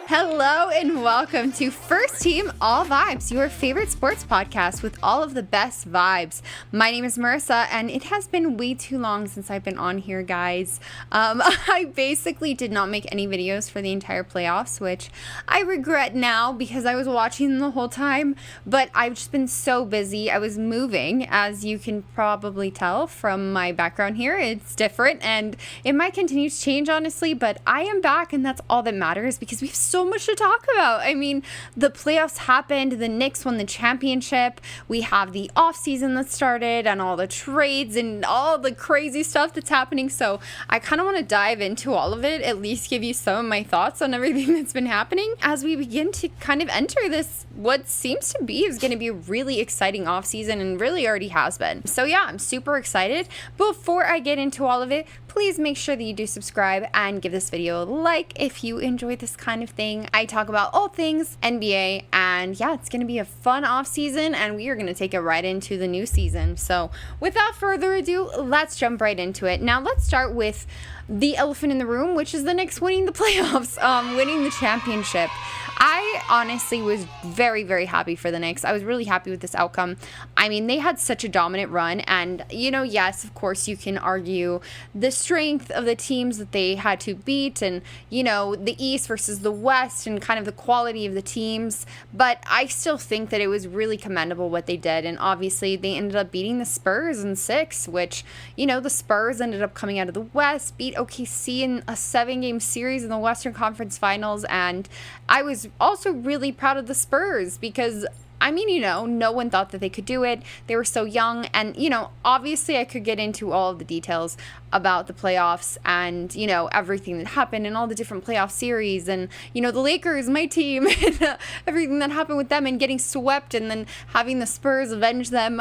Hello and welcome to First Team All Vibes, your favorite sports podcast with all of the best vibes. My name is Marissa, and it has been way too long since I've been on here, guys. I basically did not make any videos for the entire playoffs, which I regret now because I was watching them the whole time, but I've just been so busy. I was moving, as you can probably tell from my background here. It's different, and it might continue to change, honestly, but I am back, and that's all that matters because we have so much to talk about. I mean, the playoffs happened, the Knicks won the championship, we have the offseason that started and all the trades and all the crazy stuff that's happening, so I kind of want to dive into all of it, at least give you some of my thoughts on everything that's been happening as we begin to kind of enter this, what seems to be is going to be a really exciting offseason and really already has been. So yeah, I'm super excited. Before I get into all of it, please make sure that you do subscribe and give this video a like if you enjoy this kind of thing. I talk about all things NBA, and yeah, it's going to be a fun off season, and we are going to take it right into the new season. So without further ado, let's jump right into it. Now let's start with the elephant in the room, which is the Knicks winning the playoffs, winning the championship. I honestly was very, very happy for the Knicks. I was really happy with this outcome. I mean, they had such a dominant run, and, you know, yes, of course, you can argue the strength of the teams that they had to beat and, you know, the East versus the West and kind of the quality of the teams, but I still think that it was really commendable what they did, and obviously they ended up beating the Spurs in 6, which, you know, the Spurs ended up coming out of the West, beat OKC in a 7-game series in the Western Conference Finals, and I was also really proud of the Spurs because, I mean, you know, no one thought that they could do it. They were so young, and, you know, obviously I could get into all of the details about the playoffs and, you know, everything that happened and all the different playoff series and, you know, the Lakers, my team, and everything that happened with them and getting swept and then having the Spurs avenge them.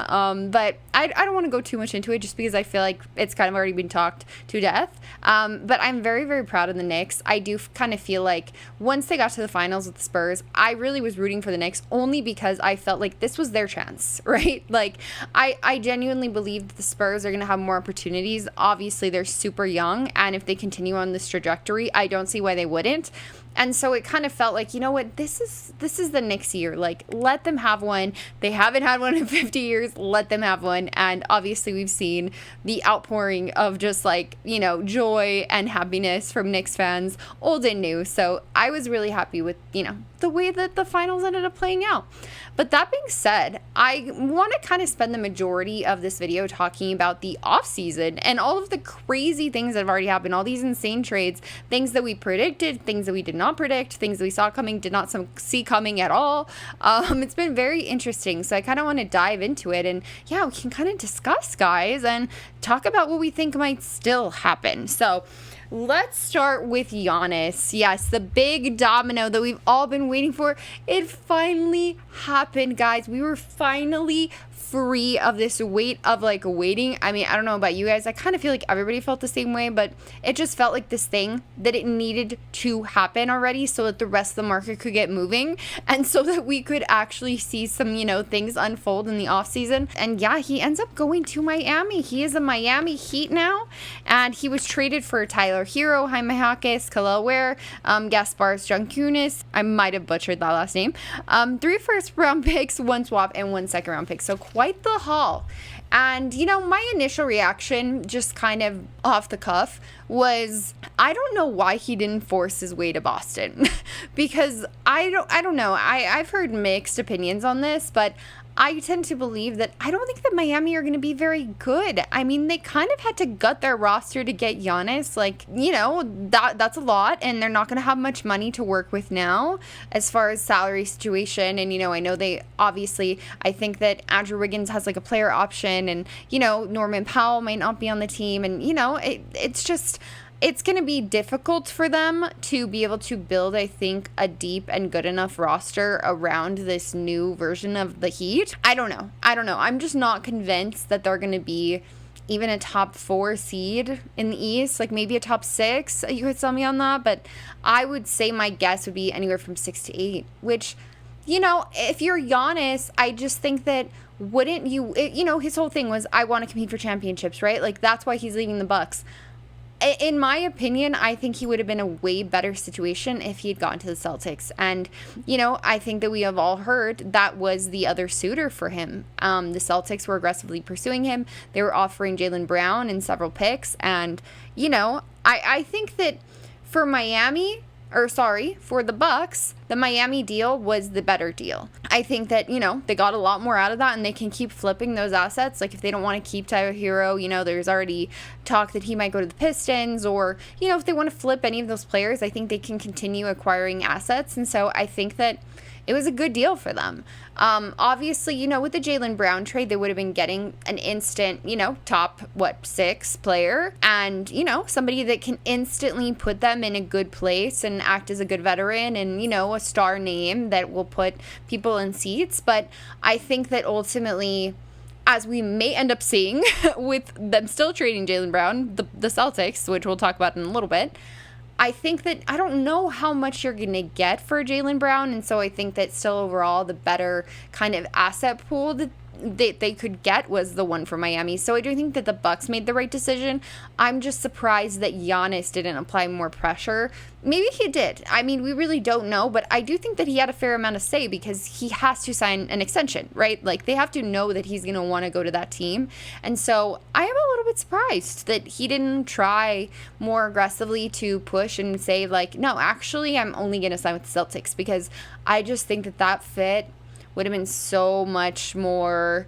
But I don't want to go too much into it just because I feel like it's kind of already been talked to death. But I'm very, very proud of the Knicks. I do kind of feel like once they got to the finals with the Spurs, I really was rooting for the Knicks only because I felt like this was their chance, right? Like, I genuinely believe that the Spurs are going to have more opportunities. Obviously, they're super young, and if they continue on this trajectory, I don't see why they wouldn't. And so it kind of felt like, you know what, this is the Knicks year. Like, let them have one. They haven't had one in 50 years. Let them have one. And obviously we've seen the outpouring of just, like, you know, joy and happiness from Knicks fans, old and new. So I was really happy with, you know, the way that the finals ended up playing out. But that being said, I want to kind of spend the majority of this video talking about the offseason and all of the crazy things that have already happened, all these insane trades, things that we predicted, things that we did not predict, things that we saw coming, did not see coming at all. It's been very interesting, so I kind of want to dive into it, and yeah, we can kind of discuss, guys, and talk about what we think might still happen. So let's start with Giannis. Yes, the big domino that we've all been waiting for. It finally happened, guys. We were finally free of this weight of, like, waiting. I mean, I don't know about you guys. I kind of feel like everybody felt the same way, but it just felt like this thing that it needed to happen already so that the rest of the market could get moving and so that we could actually see some, you know, things unfold in the offseason. And yeah, he ends up going to Miami. He is a Miami Heat now, and he was traded for Tyler Hero, Jaime Jaquez, Khalil Ware, Gaspar's Junkunis. I might have butchered that last name. 3 first-round picks, 1 swap, and 1 second-round pick. So quite the haul. And, you know, my initial reaction, just kind of off the cuff, was I don't know why he didn't force his way to Boston. Because I don't know. I've heard mixed opinions on this, but I tend to believe that I don't think that Miami are going to be very good. I mean, they kind of had to gut their roster to get Giannis. Like, you know, that's a lot, and they're not going to have much money to work with now as far as salary situation. And, you know, I know they obviously, I think that Andrew Wiggins has like a player option, and, you know, Norman Powell might not be on the team. And, you know, it's just, it's going to be difficult for them to be able to build, I think, a deep and good enough roster around this new version of the Heat. I don't know. I'm just not convinced that they're going to be even a top 4 seed in the East, like maybe a top 6. You could sell me on that, but I would say my guess would be anywhere from 6 to 8, which, you know, if you're Giannis, I just think that wouldn't you, you know, his whole thing was, I want to compete for championships, right? Like, that's why he's leaving the Bucks. In my opinion, I think he would have been a way better situation if he had gone to the Celtics. And, I think that we have all heard that was the other suitor for him. The Celtics were aggressively pursuing him. They were offering Jaylen Brown and several picks. And, I think that for the Bucks, the Miami deal was the better deal. I think that, they got a lot more out of that, and they can keep flipping those assets. Like, if they don't want to keep Tyler Hero, there's already talk that he might go to the Pistons, or, if they want to flip any of those players, I think they can continue acquiring assets. And so I think that it was a good deal for them. Obviously, with the Jaylen Brown trade, they would have been getting an instant, top, 6 player, and, somebody that can instantly put them in a good place and act as a good veteran and, a star name that will put people in seats. But I think that ultimately, as we may end up seeing with them still trading Jaylen Brown, the Celtics, which we'll talk about in a little bit, I think that I don't know how much you're going to get for Jaylen Brown, and so I think that still overall the better kind of asset pool that they could get was the one for Miami. So I do think that the Bucks made the right decision. I'm just surprised that Giannis didn't apply more pressure. Maybe he did. I mean, we really don't know, but I do think that he had a fair amount of say because he has to sign an extension, right? Like, they have to know that he's going to want to go to that team. And so I am a little bit surprised that he didn't try more aggressively to push and say, like, no, actually, I'm only going to sign with the Celtics, because I just think that fit would have been so much more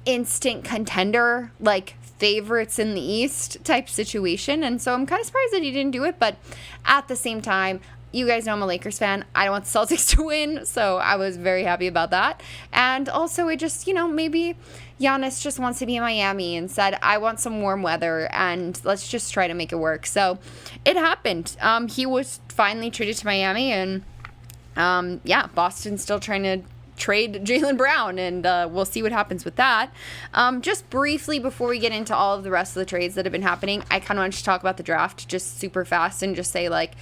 instant contender, like favorites in the East type situation. And so I'm kind of surprised that he didn't do it. But at the same time, you guys know I'm a Lakers fan. I don't want the Celtics to win, so I was very happy about that. And also, it just, maybe Giannis just wants to be in Miami and said, I want some warm weather, and let's just try to make it work. So it happened. He was finally traded to Miami, and Boston's still trying to trade Jaylen Brown, and we'll see what happens with that. Just briefly, before we get into all of the rest of the trades that have been happening, I kind of wanted to talk about the draft just super fast and just say, like,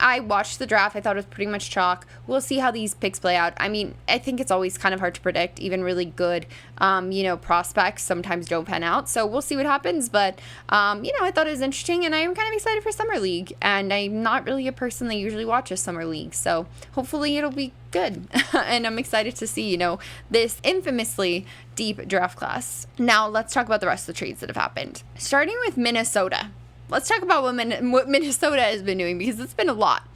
I watched the draft. I thought it was pretty much chalk. We'll see how these picks play out. I mean, I think it's always kind of hard to predict. Even really good, prospects sometimes don't pan out. So we'll see what happens. But, I thought it was interesting, and I am kind of excited for Summer League. And I'm not really a person that usually watches Summer League. So hopefully it'll be good. And I'm excited to see, this infamously deep draft class. Now, let's talk about the rest of the trades that have happened. Starting with Minnesota. Let's talk about what Minnesota has been doing, because it's been a lot.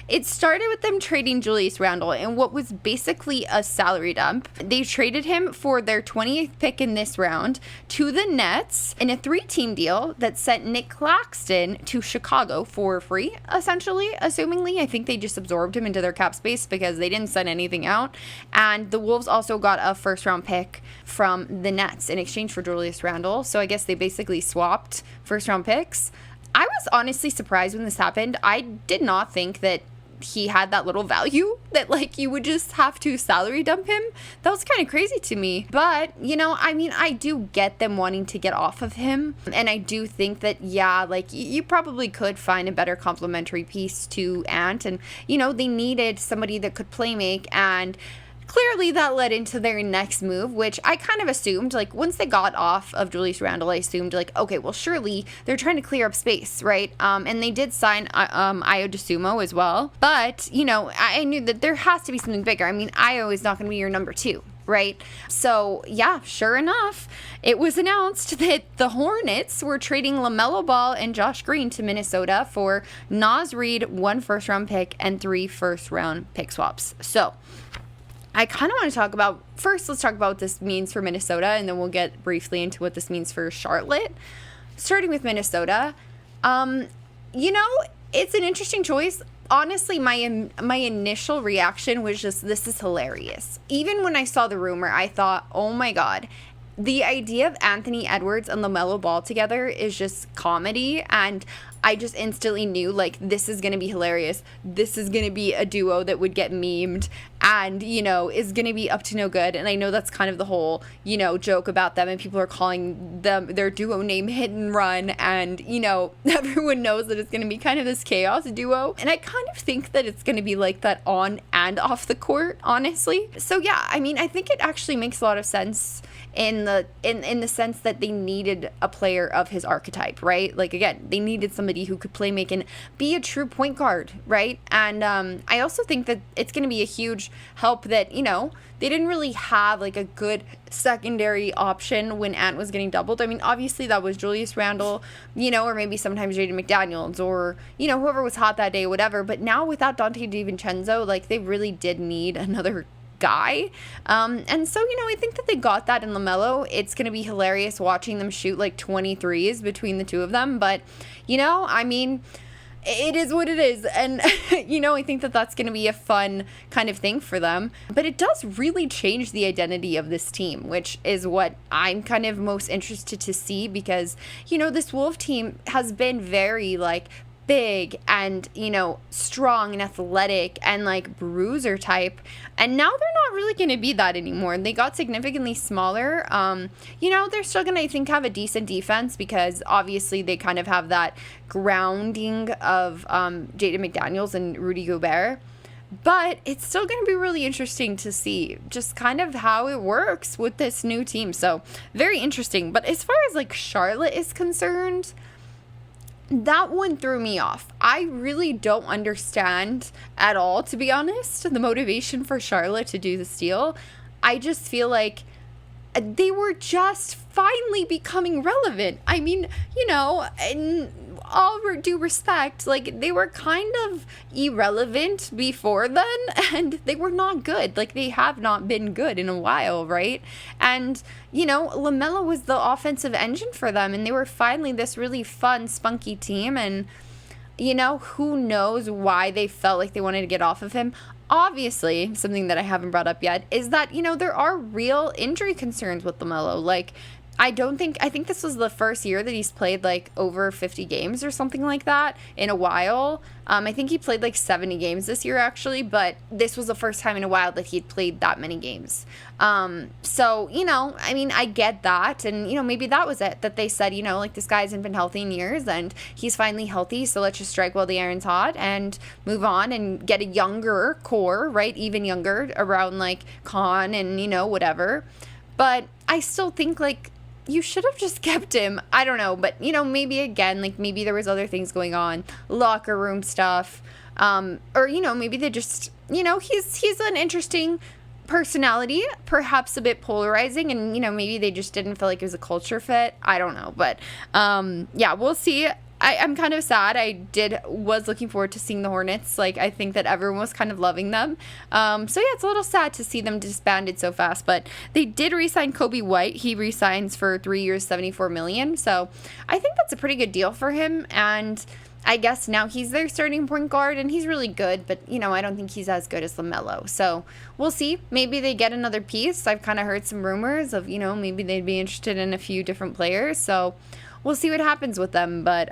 It started with them trading Julius Randle in what was basically a salary dump. They traded him for their 28th pick in this round to the Nets in a 3-team deal that sent Nick Claxton to Chicago for free, essentially, assumingly. I think they just absorbed him into their cap space because they didn't send anything out. And the Wolves also got a first-round pick from the Nets in exchange for Julius Randle. So I guess they basically swapped first-round picks. I was honestly surprised when this happened. I did not think that he had that little value, that like you would just have to salary dump him. That was kind of crazy to me. But, I do get them wanting to get off of him. And I do think that, you probably could find a better complementary piece to Ant. And, they needed somebody that could play make, and clearly that led into their next move, which I kind of assumed, like, once they got off of Julius Randle, I assumed, like, okay, well, surely they're trying to clear up space, right? And they did sign Ayo Dosunmu as well. But, I knew that there has to be something bigger. I mean, Ayo is not going to be your number 2, right? So, yeah, sure enough, it was announced that the Hornets were trading Lamelo Ball and Josh Green to Minnesota for Naz Reid, 1 first-round pick, and 3 first-round pick swaps. So I kind of want to talk about, first, let's talk about what this means for Minnesota, and then we'll get briefly into what this means for Charlotte. Starting with Minnesota, it's an interesting choice. Honestly, my initial reaction was just, this is hilarious. Even when I saw the rumor, I thought, oh my God, the idea of Anthony Edwards and LaMelo Ball together is just comedy. And I just instantly knew, like, this is going to be hilarious. This is going to be a duo that would get memed and, you know, is going to be up to no good. And I know that's kind of the whole, you know, joke about them, and people are calling them their duo name Hit and Run, and, you know, everyone knows that it's going to be kind of this chaos duo. And I kind of think that it's going to be like that on and off the court, honestly. So yeah, I mean, I think it actually makes a lot of sense in the sense that they needed a player of his archetype, right? Like, again, they needed somebody who could play make and be a true point guard, right? And I also think that it's going to be a huge help that, you know, they didn't really have like a good secondary option when Ant was getting doubled. I mean, obviously that was Julius Randle, you know, or maybe sometimes Jaden McDaniels, or, you know, whoever was hot that day, whatever. But now without Dante DiVincenzo, like, they really did need another guy. And so, you know, I think that they got that in Lamelo. It's going to be hilarious watching them shoot like 23s between the two of them. But, you know, I mean, it is what it is. And, you know, I think that that's going to be a fun kind of thing for them. But it does really change the identity of this team, which is what I'm kind of most interested to see, because, you know, this Wolf team has been very, like, big and, you know, strong and athletic and like bruiser type, and now they're not really going to be that anymore. They got significantly smaller. You know, they're still going to, I think, have a decent defense, because obviously they kind of have that grounding of Jaden McDaniels and Rudy Gobert. But it's still going to be really interesting to see just kind of how it works with this new team. So very interesting. But as far as like Charlotte is concerned, that one threw me off. I really don't understand at all, to be honest, the motivation for Charlotte to do the steal. I just feel like they were just finally becoming relevant. I mean, you know, in all due respect, like, they were kind of irrelevant before then, and they were not good. Like, they have not been good in a while, right? And, you know, Lamelo was the offensive engine for them, and they were finally this really fun, spunky team. And, you know, who knows why they felt like they wanted to get off of him. Obviously, something that I haven't brought up yet is that, you know, there are real injury concerns with Lamelo. Like, I think this was the first year that he's played like over 50 games or something like that in a while. I think he played like 70 games this year, actually, but this was the first time in a while that he'd played that many games. So, you know, I mean, I get that. And, you know, maybe that was it, that they said, you know, like, this guy hasn't been healthy in years and he's finally healthy. So let's just strike while the iron's hot and move on and get a younger core, right? Even younger, around like Con and, you know, whatever. But I still think, like, you should have just kept him. I don't know, but, you know, maybe again, like, maybe there was other things going on, locker room stuff, or, you know, maybe they just, you know, he's an interesting personality, perhaps a bit polarizing, and, you know, maybe they just didn't feel like it was a culture fit. I don't know, but yeah, we'll see. I'm kind of sad. I was looking forward to seeing the Hornets. Like, I think that everyone was kind of loving them. So yeah, it's a little sad to see them disbanded so fast, but they did re-sign Kobe White. He re-signs for 3 years, $74 million. So I think that's a pretty good deal for him. And I guess now he's their starting point guard, and he's really good, but, you know, I don't think he's as good as LaMelo. So we'll see. Maybe they get another piece. I've kind of heard some rumors of, you know, maybe they'd be interested in a few different players. So we'll see what happens with them. But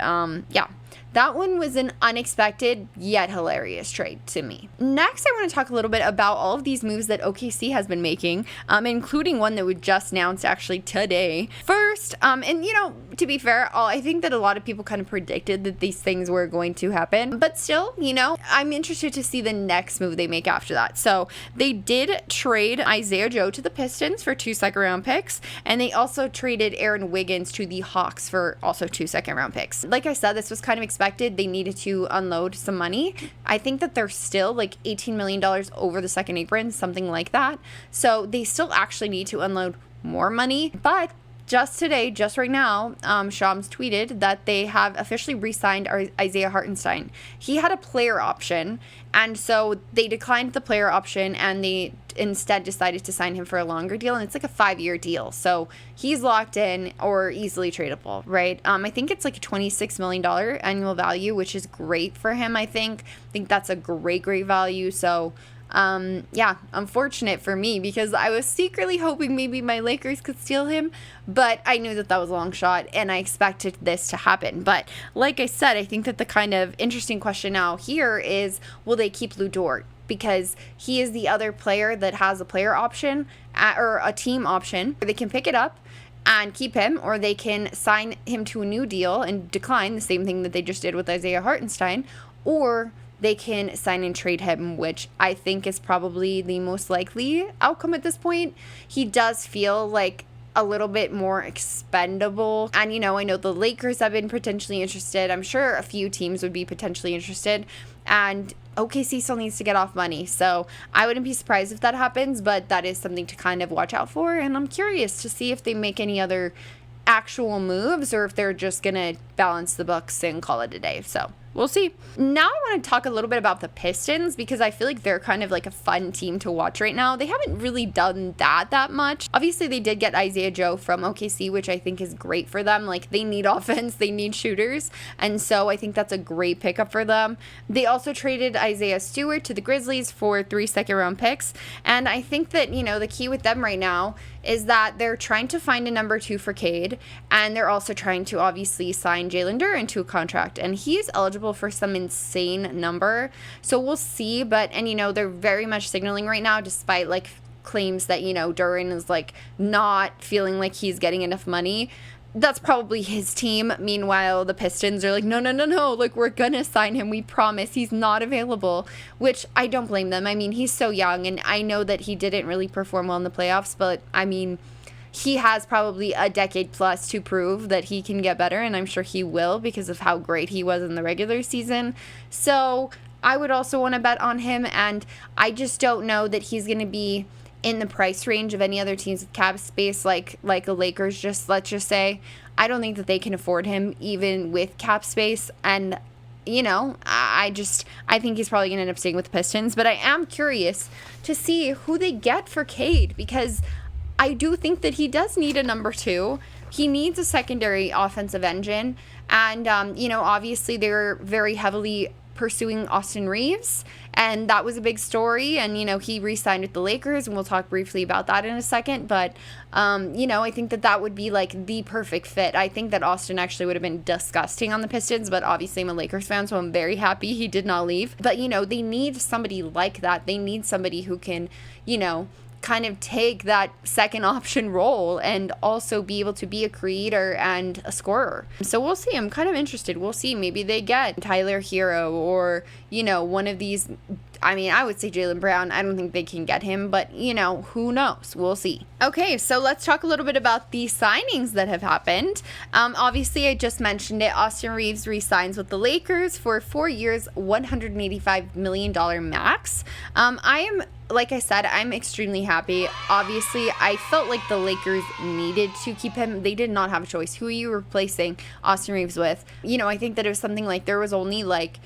yeah, that one was an unexpected yet hilarious trade to me. Next, I want to talk a little bit about all of these moves that OKC has been making, including one that was just announced actually today. First, and, you know, to be fair, I think that a lot of people kind of predicted that these things were going to happen, but still, you know, I'm interested to see the next move they make after that. So they did trade Isiah Joe to the Pistons for 2 second-round picks, and they also traded Aaron Wiggins to the Hawks for also 2 second-round picks. Like I said, this was kind of expected. They needed to unload some money. I think that they're still like $18 million over the second apron, something like that. So they still actually need to unload more money. But just today, just right now, Shams tweeted that they have officially re-signed Isiah Hartenstein. He had a player option, and so they declined the player option, and they instead decided to sign him for a longer deal, and it's like a 5-year deal. So he's locked in or easily tradable, right? I think it's like a $26 million annual value, which is great for him, I think. I think that's a great value. So Yeah, unfortunate for me because I was secretly hoping maybe my Lakers could steal him, but I knew that was a long shot and I expected this to happen. But like I said, I think that the kind of interesting question now here is, will they keep Lu Dort? Because he is the other player that has a player option or a team option. They can pick it up and keep him, or they can sign him to a new deal and decline, the same thing that they just did with Isiah Hartenstein, or they can sign and trade him, which I think is probably the most likely outcome at this point. He does feel like a little bit more expendable. And, I know the Lakers have been potentially interested. I'm sure a few teams would be potentially interested. And OKC still needs to get off money. So I wouldn't be surprised if that happens, but that is something to kind of watch out for. And I'm curious to see if they make any other actual moves or if they're just going to balance the books and call it a day. So we'll see. Now I want to talk a little bit about the Pistons because I feel like they're kind of like a fun team to watch right now. They haven't really done that much. Obviously, they did get Isiah Joe from OKC, which I think is great for them. Like, they need offense, they need shooters, and so I think that's a great pickup for them. They also traded Isaiah Stewart to the Grizzlies for 3 second-round picks, and I think that, the key with them right now is that they're trying to find a number 2 for Cade, and they're also trying to obviously sign Jaylen Duran to a contract, and he's eligible for some insane number, so we'll see. But they're very much signaling right now, despite like claims that Duran is like not feeling like he's getting enough money. That's probably his team. Meanwhile, the Pistons are like, no, like, we're gonna sign him, we promise, he's not available, which I don't blame them. I mean, he's so young, and I know that he didn't really perform well in the playoffs, but I mean, he has probably a decade plus to prove that he can get better, and I'm sure he will because of how great he was in the regular season. So I would also want to bet on him, and I just don't know that he's going to be in the price range of any other teams with cap space, like the Lakers, let's just say. I don't think that they can afford him even with cap space, and I think he's probably going to end up staying with the Pistons, but I am curious to see who they get for Cade, because I do think that he does need a number 2. He needs a secondary offensive engine, and obviously they're very heavily pursuing Austin Reaves, and that was a big story, and he re-signed with the Lakers, and we'll talk briefly about that in a second, but I think that would be like the perfect fit. I think that Austin actually would have been disgusting on the Pistons, but obviously I'm a Lakers fan, so I'm very happy he did not leave. But they need somebody like that. They need somebody who can kind of take that second option role and also be able to be a creator and a scorer. So we'll see. I'm kind of interested. We'll see. Maybe they get Tyler Hero or, one of these. I mean, I would say Jaylen Brown. I don't think they can get him, but, who knows? We'll see. Okay, so let's talk a little bit about the signings that have happened. Obviously, I just mentioned it. Austin Reaves re-signs with the Lakers for 4 years, $185 million max. Like I said, I'm extremely happy. Obviously, I felt like the Lakers needed to keep him. They did not have a choice. Who are you replacing Austin Reaves with? I think that it was something like there was only like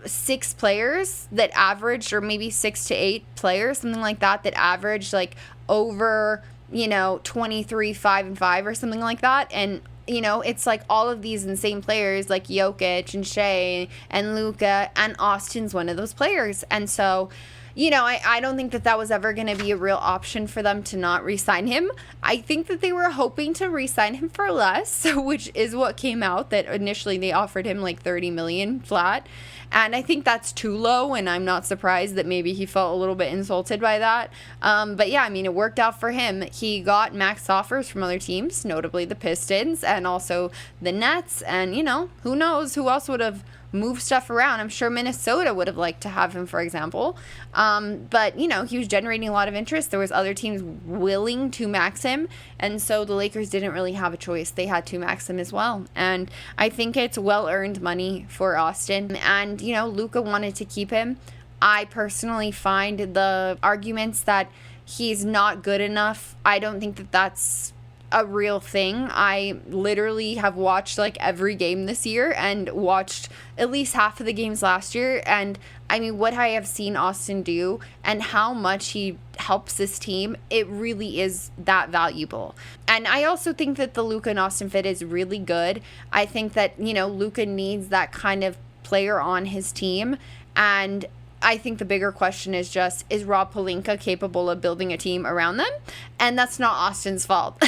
6 players that averaged, or maybe 6 to 8 players, something like that averaged like over, 23, 5 and 5 or something like that. And it's like all of these insane players like Jokic and Shea and Luka, and Austin's one of those players. And so I don't think that was ever going to be a real option for them to not re-sign him. I think that they were hoping to re-sign him for less, which is what came out, that initially they offered him like $30 million flat. And I think that's too low, and I'm not surprised that maybe he felt a little bit insulted by that. But yeah, I mean, it worked out for him. He got max offers from other teams, notably the Pistons and also the Nets. And, who knows who else would have move stuff around. I'm sure Minnesota would have liked to have him, for example. But, he was generating a lot of interest. There was other teams willing to max him. And so the Lakers didn't really have a choice. They had to max him as well. And I think it's well-earned money for Austin. And, Luka wanted to keep him. I personally find the arguments that he's not good enough, I don't think that that's a real thing. I literally have watched like every game this year and watched at least half of the games last year, and I mean, what I have seen Austin do and how much he helps this team, it really is that valuable. And I also think that the Luka and Austin fit is really good. I think that Luka needs that kind of player on his team, and I think the bigger question is just, is Rob Pelinka capable of building a team around them? And that's not Austin's fault.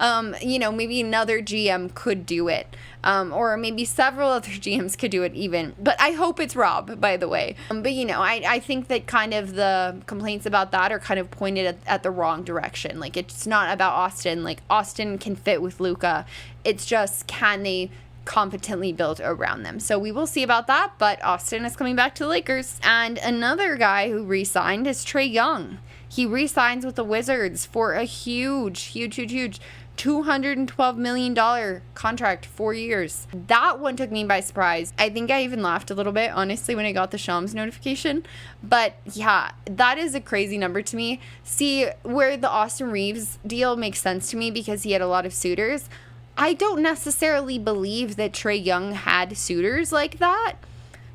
Maybe another GM could do it. Or maybe several other GMs could do it even. But I hope it's Rob, by the way. I think that kind of the complaints about that are kind of pointed at the wrong direction. Like, it's not about Austin. Like, Austin can fit with Luka. It's just, can they competently build around them? So we will see about that, but Austin is coming back to the Lakers. And another guy who re-signed is Trae Young. He re-signs with the Wizards for a huge $212 million contract, 4 years. That one took me by surprise. I think I even laughed a little bit, honestly, when I got the Shams notification. But yeah, that is a crazy number to me. See, where the Austin Reaves deal makes sense to me because he had a lot of suitors. I don't necessarily believe that Trae Young had suitors like that.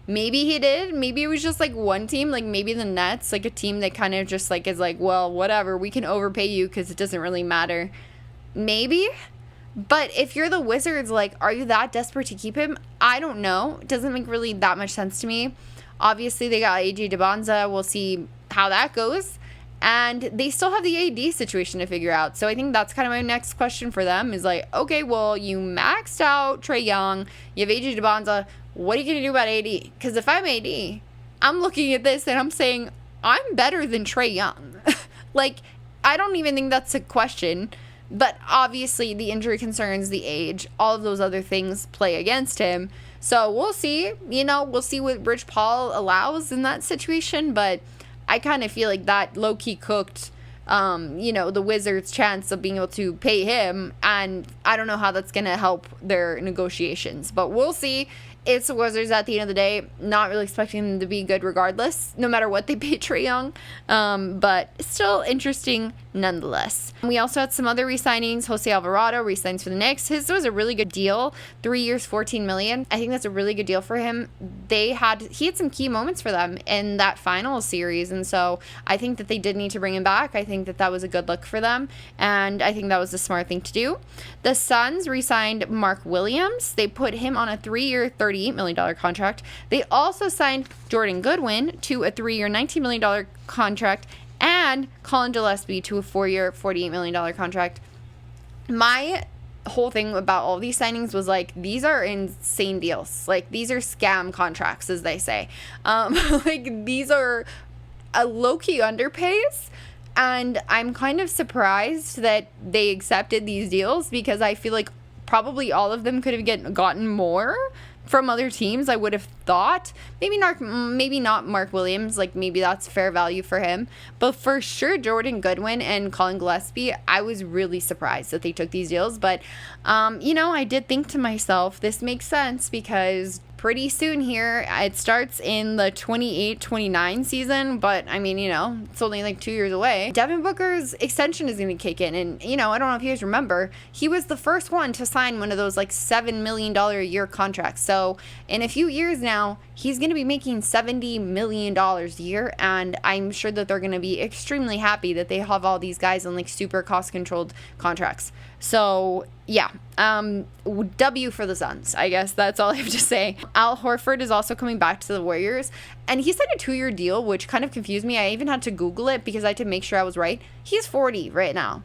Maybe he did. Maybe it was just like one team, like maybe the Nets, like a team that kind of just like is like, well, whatever, we can overpay you because it doesn't really matter. Maybe. But if you're the Wizards, like, are you that desperate to keep him? I don't know. It doesn't make really that much sense to me. Obviously, they got AJ DeBonza. We'll see how that goes. And they still have the AD situation to figure out. So I think that's kind of my next question for them is like, okay, well, you maxed out Trae Young. You have AJ DeBonza. What are you going to do about AD? Because if I'm AD, I'm looking at this and I'm saying, I'm better than Trae Young. Like, I don't even think that's a question. But obviously, the injury concerns, the age, all of those other things play against him. So we'll see. We'll see what Rich Paul allows in that situation. But I kind of feel like that low-key cooked, the Wizards' chance of being able to pay him. And I don't know how that's going to help their negotiations. But we'll see. It's the Wizards at the end of the day. Not really expecting them to be good regardless, no matter what they pay Trae Young. But still interesting nonetheless. We also had some other re-signings. Jose Alvarado re-signs for the Knicks. His was a really good deal. 3 years, $14 million. I think that's a really good deal for him. He had some key moments for them in that final series. And so I think that they did need to bring him back. I think that was a good look for them. And I think that was the smart thing to do. The Suns re-signed Mark Williams. They put him on a 3-year, $38 million contract. They also signed Jordan Goodwin to a 3-year, $19 million contract and Collin Gillespe to a 4-year, $48 million contract. My whole thing about all these signings was like, these are insane deals. Like, these are scam contracts, as they say. These are a low-key underpays. And I'm kind of surprised that they accepted these deals because I feel like probably all of them could have gotten more from other teams. I would have thought maybe not Mark Williams, like maybe that's fair value for him, but for sure Jordan Goodwin and Collin Gillespe, I was really surprised that they took these deals. But I did think to myself, this makes sense because pretty soon here it starts in the 28-29 season, but I mean, it's only like 2 years away. Devin Booker's extension is going to kick in, and I don't know if you guys remember, he was the first one to sign one of those like $7 million a year contracts. So in a few years now, he's going to be making $70 million a year, and I'm sure that they're going to be extremely happy that they have all these guys on like super cost-controlled contracts. So yeah, W for the Suns. I guess that's all I have to say. Al Horford is also coming back to the Warriors, and he signed a 2-year deal, which kind of confused me. I even had to Google it because I had to make sure I was right. He's 40 right now.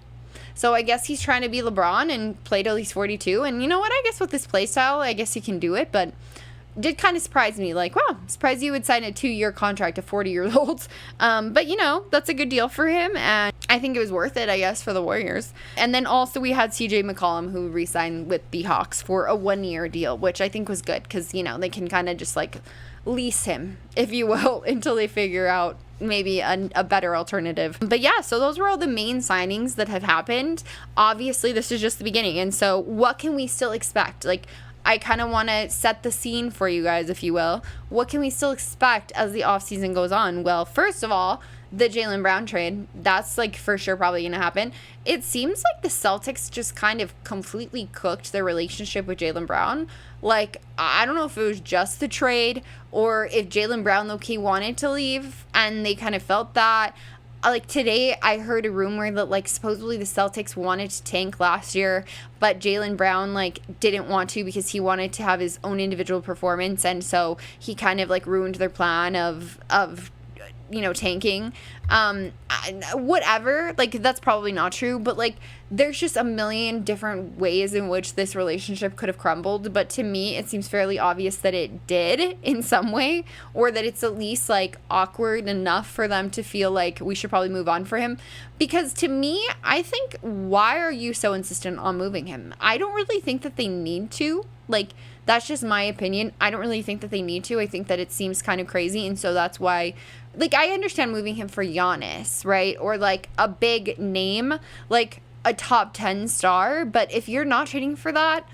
So I guess he's trying to be LeBron and play till he's 42. And you know what? I guess with this play style, I guess he can do it. But did kind of surprise me. Like, wow, surprised you would sign a 2-year contract to 40-year-olds. But, that's a good deal for him. And I think it was worth it, I guess, for the Warriors. And then also we had CJ McCollum, who re-signed with the Hawks for a 1-year deal, which I think was good because, they can kind of just like lease him, if you will, until they figure out maybe a better alternative. But yeah, so those were all the main signings that have happened. Obviously, this is just the beginning. And so what can we still expect? Like, I kind of want to set the scene for you guys, if you will. What can we still expect as the offseason goes on? Well, first of all, the Jaylen Brown trade, that's like for sure probably going to happen. It seems like the Celtics just kind of completely cooked their relationship with Jaylen Brown. Like, I don't know if it was just the trade or if Jaylen Brown low-key wanted to leave and they kind of felt that. Like, today I heard a rumor that like supposedly the Celtics wanted to tank last year, but Jaylen Brown like didn't want to because he wanted to have his own individual performance, and so he kind of like ruined their plan of tanking. Whatever, like, that's probably not true, but like, there's just a million different ways in which this relationship could have crumbled. But to me, it seems fairly obvious that it did in some way, or that it's at least like awkward enough for them to feel like we should probably move on for him. Because to me, I think, why are you so insistent on moving him? I don't really think that they need to. Like, that's just my opinion. I don't really think that they need to. I think that it seems kind of crazy. And so that's why, like, I understand moving him for Giannis, right? Or like a big name, like a top 10 star. But if you're not trading for that,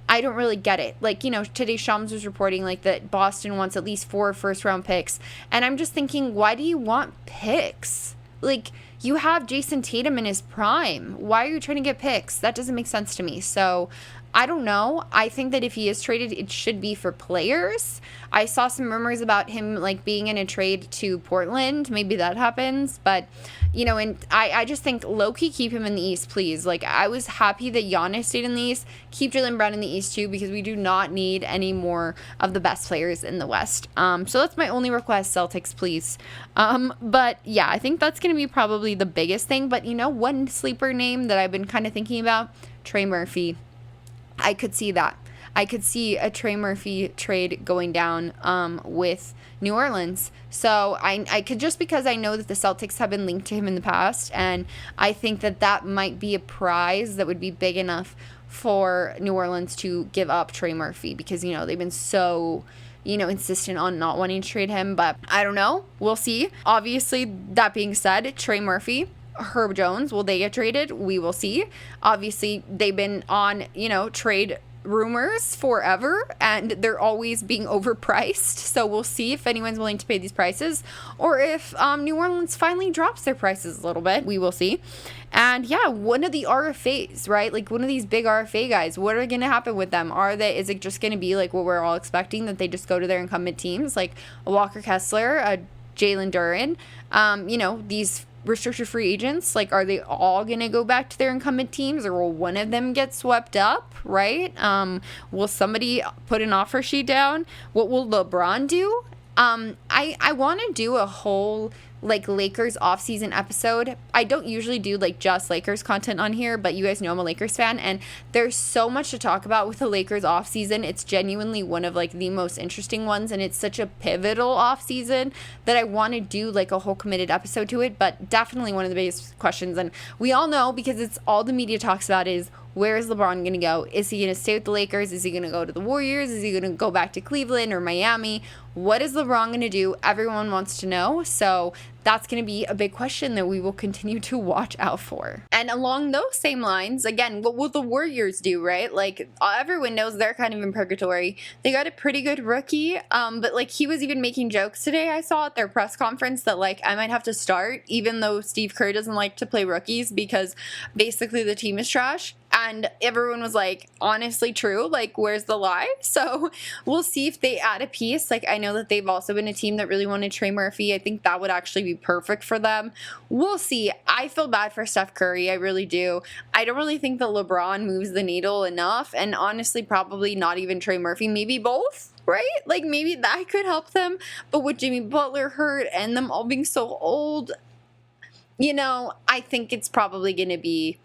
I don't really get it. Like, today Shams was reporting like that Boston wants at least 4 first-round picks. And I'm just thinking, why do you want picks? Like, you have Jason Tatum in his prime. Why are you trying to get picks? That doesn't make sense to me. So I don't know. I think that if he is traded, it should be for players. I saw some rumors about him like being in a trade to Portland. Maybe that happens. But, and I just think low-key keep him in the East, please. Like, I was happy that Giannis stayed in the East. Keep Jaylen Brown in the East too, because we do not need any more of the best players in the West. So that's my only request, Celtics, please. But yeah, I think that's going to be probably the biggest thing. But one sleeper name that I've been kind of thinking about, Trey Murphy. I could see that. I could see a Trey Murphy trade going down with New Orleans. So I could, just because I know that the Celtics have been linked to him in the past, and I think that that might be a prize that would be big enough for New Orleans to give up Trey Murphy, because, they've been so, insistent on not wanting to trade him. But I don't know. We'll see. Obviously, that being said, Trey Murphy, Herb Jones, will they get traded? We will see. Obviously, they've been on, trade rumors forever, and they're always being overpriced. So we'll see if anyone's willing to pay these prices, or if New Orleans finally drops their prices a little bit. We will see. And yeah, one of the RFAs, right? Like, one of these big RFA guys, what are going to happen with them? Is it just going to be like what we're all expecting, that they just go to their incumbent teams, like a Walker Kessler, a Jalen Duran, these restricted free agents? Like, are they all gonna go back to their incumbent teams, or will one of them get swept up, right? Will somebody put an offer sheet down? What will LeBron do? I want to do a whole like Lakers offseason episode. I don't usually do like just Lakers content on here, but you guys know I'm a Lakers fan, and there's so much to talk about with the Lakers offseason. It's genuinely one of like the most interesting ones, and it's such a pivotal offseason that I want to do like a whole committed episode to it. But definitely one of the biggest questions, and we all know, because it's all the media talks about, is where is LeBron going to go? Is he going to stay with the Lakers? Is he going to go to the Warriors? Is he going to go back to Cleveland or Miami? What is LeBron going to do? Everyone wants to know. So that's going to be a big question that we will continue to watch out for. And along those same lines, again, what will the Warriors do, right? Like, everyone knows they're kind of in purgatory. They got a pretty good rookie, but like, he was even making jokes today, I saw at their press conference, that like, I might have to start, even though Steve Kerr doesn't like to play rookies, because basically the team is trash. And everyone was like, honestly true, like, where's the lie? So we'll see if they add a piece. Like, I know that they've also been a team that really wanted Trey Murphy. I think that would actually be perfect for them. We'll see. I feel bad for Steph Curry. I really do. I don't really think that LeBron moves the needle enough. And honestly, probably not even Trey Murphy. Maybe both, right? Like, maybe that could help them. But with Jimmy Butler hurt and them all being so old, I think it's probably going to be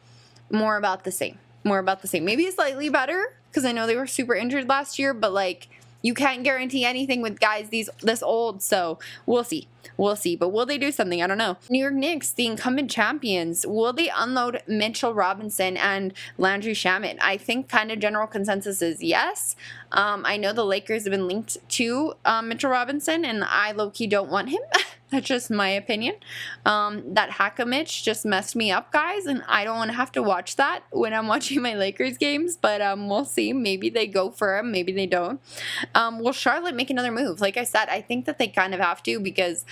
more about the same. Maybe slightly better, because I know they were super injured last year, but like, you can't guarantee anything with guys this old. So we'll see. But will they do something? I don't know. New York Knicks, the incumbent champions, will they unload Mitchell Robinson and Landry Shamet? I think kind of general consensus is yes. I know the Lakers have been linked to Mitchell Robinson, and I low-key don't want him. That's just my opinion. That Hack-a-Mitch just messed me up, guys, and I don't want to have to watch that when I'm watching my Lakers games, but we'll see. Maybe they go for him, maybe they don't. Will Charlotte make another move? Like I said, I think that they kind of have to, because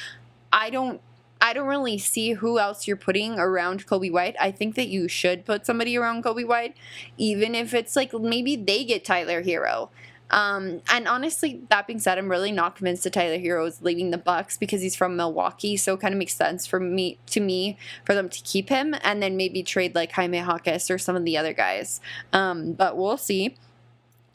I don't really see who else you're putting around Kobe White. I think that you should put somebody around Kobe White, even if it's like maybe they get Tyler Hero. And honestly, that being said, I'm really not convinced that Tyler Hero is leaving the Bucks, because he's from Milwaukee, so it kind of makes sense for them to keep him and then maybe trade like Jaime Jaquez or some of the other guys. But we'll see.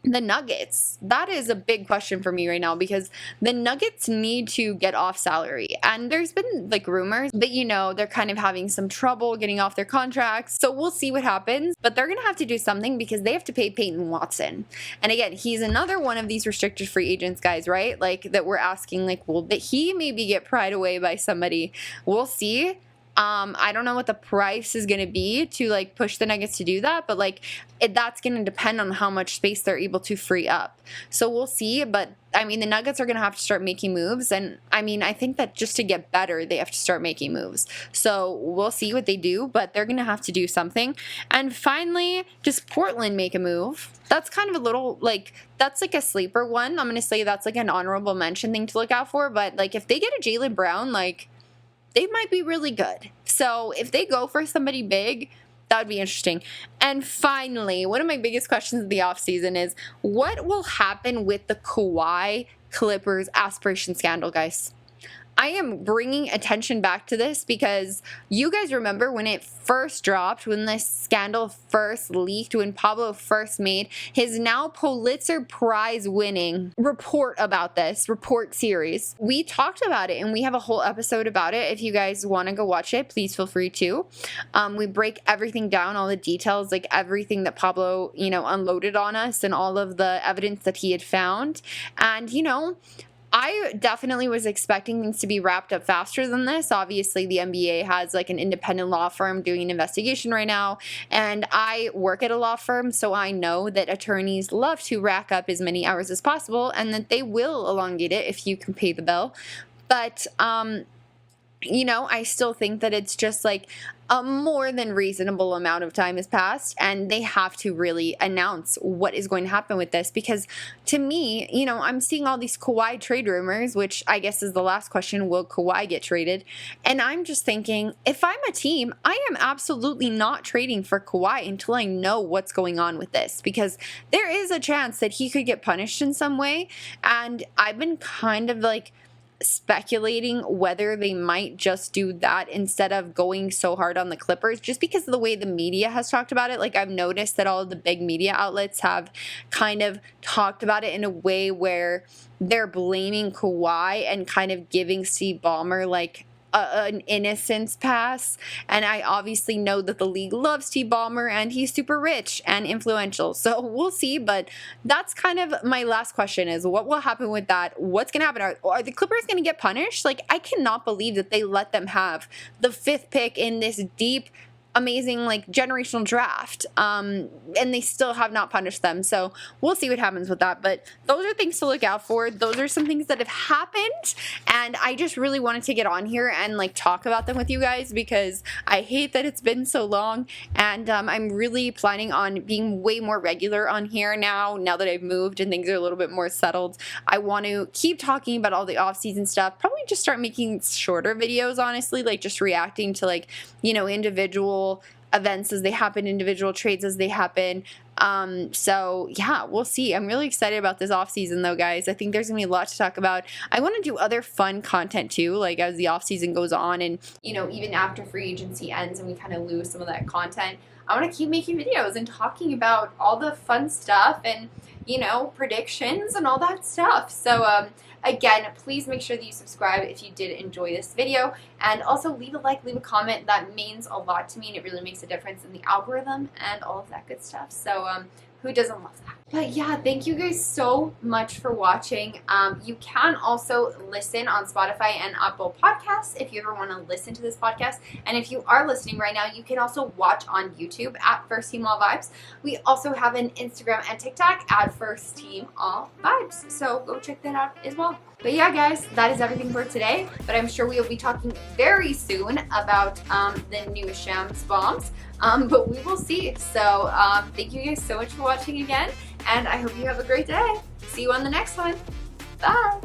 the Nuggets. That is a big question for me right now because the Nuggets need to get off salary. And there's been like rumors that, they're kind of having some trouble getting off their contracts. So we'll see what happens. But they're going to have to do something because they have to pay Peyton Watson. And again, he's another one of these restricted free agents guys, right? Like that we're asking, like, will that he maybe get pried away by somebody? We'll see. I don't know what the price is going to be to like push the Nuggets to do that, but like that's going to depend on how much space they're able to free up. So we'll see. But I mean, the Nuggets are going to have to start making moves. And I mean, I think that just to get better, they have to start making moves. So we'll see what they do, but they're going to have to do something. And finally, does Portland make a move? That's kind of a little like, that's like a sleeper one. I'm going to say that's like an honorable mention thing to look out for. But like if they get a Jaylen Brown, like, they might be really good. So if they go for somebody big, that would be interesting. And finally, one of my biggest questions of the offseason is what will happen with the Kawhi Clippers aspiration scandal, guys? I am bringing attention back to this because you guys remember when it first dropped, when this scandal first leaked, when Pablo first made his now Pulitzer Prize winning report about this, report series. We talked about it and we have a whole episode about it. If you guys want to go watch it, please feel free to. We break everything down, all the details, like everything that Pablo, unloaded on us and all of the evidence that he had found. And, I definitely was expecting things to be wrapped up faster than this. Obviously, the NBA has like an independent law firm doing an investigation right now, and I work at a law firm, so I know that attorneys love to rack up as many hours as possible and that they will elongate it if you can pay the bill. But, I still think that it's just like a more than reasonable amount of time has passed and they have to really announce what is going to happen with this because to me, I'm seeing all these Kawhi trade rumors, which I guess is the last question, will Kawhi get traded? And I'm just thinking, if I'm a team, I am absolutely not trading for Kawhi until I know what's going on with this because there is a chance that he could get punished in some way. And I've been kind of like speculating whether they might just do that instead of going so hard on the Clippers just because of the way the media has talked about it. Like I've noticed that all of the big media outlets have kind of talked about it in a way where they're blaming Kawhi and kind of giving Steve Ballmer like an innocence pass. And I obviously know that the league loves Steve Ballmer and he's super rich and influential. So we'll see. But that's kind of my last question is what will happen with that? What's going to happen? Are the Clippers going to get punished? Like, I cannot believe that they let them have the 5th pick in this deep, amazing like generational draft and they still have not punished them. So we'll see what happens with that, but those are things to look out for. Those are some things that have happened and I just really wanted to get on here and like talk about them with you guys because I hate that it's been so long and I'm really planning on being way more regular on here now that I've moved and things are a little bit more settled. I want to keep talking about all the off-season stuff, probably just start making shorter videos, honestly, like just reacting to like individual events as they happen, individual trades as they happen. So yeah, we'll see. I'm really excited about this off season though, guys. I think there's gonna be a lot to talk about. I want to do other fun content too, like as the off season goes on and even after free agency ends and we kind of lose some of that content. I want to keep making videos and talking about all the fun stuff and predictions and all that stuff. So again, please make sure that you subscribe if you did enjoy this video and also leave a like, leave a comment. That means a lot to me and it really makes a difference in the algorithm and all of that good stuff. So who doesn't love that? But yeah, thank you guys so much for watching. You can also listen on Spotify and Apple Podcasts if you ever want to listen to this podcast. And if you are listening right now, you can also watch on YouTube at First Team All Vibes. We also have an Instagram and TikTok at First Team All Vibes. So go check that out as well. But yeah, guys, that is everything for today. But I'm sure we will be talking very soon about the new Shams bombs. But we will see. So thank you guys so much for watching again. And I hope you have a great day. See you on the next one. Bye.